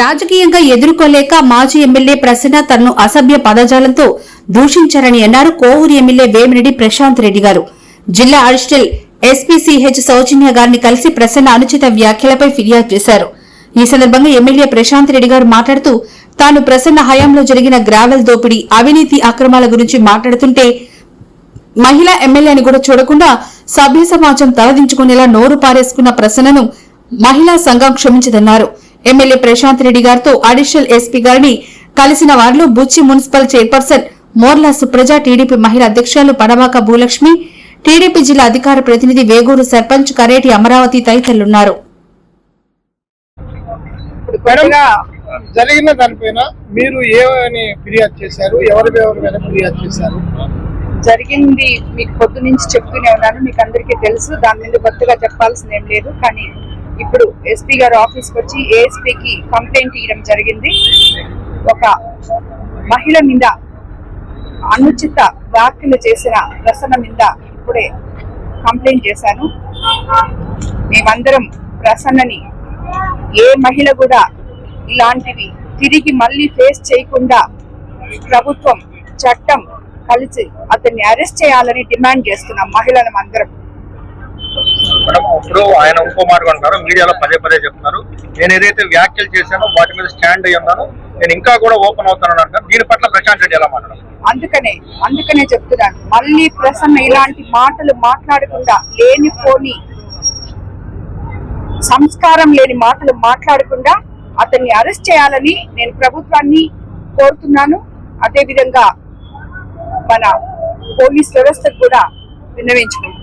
రాజకీయంగా ఎదుర్కోలేక మాజీ ఎమ్మెల్యే ప్రసన్న తనను అసభ్య పదజాలంతో దూషించారని అన్నారు కోవూరు ఎమ్మెల్యే వేమిరెడ్డి ప్రశాంత్ రెడ్డి గారు. జిల్లా అడిషనల్ ఎస్పీసీహెచ్ సౌజన్య గారిని కలిసి ప్రసన్న అనుచిత వ్యాఖ్యలపై ఫిర్యాదు చేశారు. ఈ సందర్భంగా ఎమ్మెల్యే ప్రశాంత్ రెడ్డి గారు మాట్లాడుతూ తాను ప్రసన్న హయాంలో జరిగిన గ్రావెల్ దోపిడీ, అవినీతి అక్రమాల గురించి మాట్లాడుతుంటే మహిళా ఎమ్మెల్యేని కూడా చూడకుండా సభ్య సమాజం తలదించుకునేలా నోరు పారేసుకున్న ప్రసన్నను మహిళా సంఘం క్షమించదన్నారు. ఎమ్మెల్యే ప్రశాంత్ రెడ్డి గారితో అడిషనల్ ఎస్పీ గారిని కలిసిన వారిలో Buchi municipal chairperson Morla Supraja, TDP మహిళా అధ్యక్షులు పడవాక భూలక్ష్మి, టీడీపీ జిల్లా అధికార ప్రతినిధి వేగూరు సర్పంచ్ కరేటి అమరావతి తదితరులున్నారు. జరిగిన దానిపైన మీరు ఏమని ఫిర్యాదు చేశారు? ఎవరి ఫిర్యాదు చేశారు? జరిగింది మీకు పొద్దు నుంచి చెప్తూనే ఉన్నాను, మీకు అందరికీ తెలుసు. దాని మీద కొత్తగా చెప్పాల్సింది ఏం లేదు. కానీ ఇప్పుడు ఎస్పీ గారు ఆఫీస్కి వచ్చి ఏఎస్పీకి కంప్లైంట్ ఇవ్వడం జరిగింది. ఒక మహిళ మీద అనుచిత వ్యాఖ్యలు చేసిన ప్రసన్న మీద ఇప్పుడే కంప్లైంట్ చేశాను. మేమందరం ప్రసన్నని ఏ మహిళ కూడా ఇలాంటివి తిరిగి మళ్ళీ ఫేస్ చేయకుండా ప్రభుత్వం, చట్టం కలిసి అతన్ని అరెస్ట్ చేయాలని డిమాండ్ చేస్తున్నాం మహిళలం అందరం. ఇప్పుడు ఆయన ఇంకో మాట అంటారు, మీడియాలో పదే పదే చెప్తున్నారు, నేను ఏదైతే వ్యాఖ్యలు చేశానో వాటి మీద స్టాండ్ అయ్యి ఉన్నాను, నేను ఇంకా కూడా ఓపెన్ అవుతాను అంటారు. దీని పట్ల ప్రశాంత్ రెడ్డి ఎలా మాట్లాడారు? అందుకనే చెప్తున్నాను, మళ్ళీ ప్రసన్న ఇలాంటి మాటలు మాట్లాడకుండా, లేనిపోని సంస్కారం లేని మాటలు మాట్లాడకుండా అతన్ని అరెస్ట్ చేయాలని నేను ప్రభుత్వాన్ని కోరుతున్నాను. అదేవిధంగా మన పోలీస్ వ్యవస్థకు కూడా విన్నవించుకుంటున్నాను.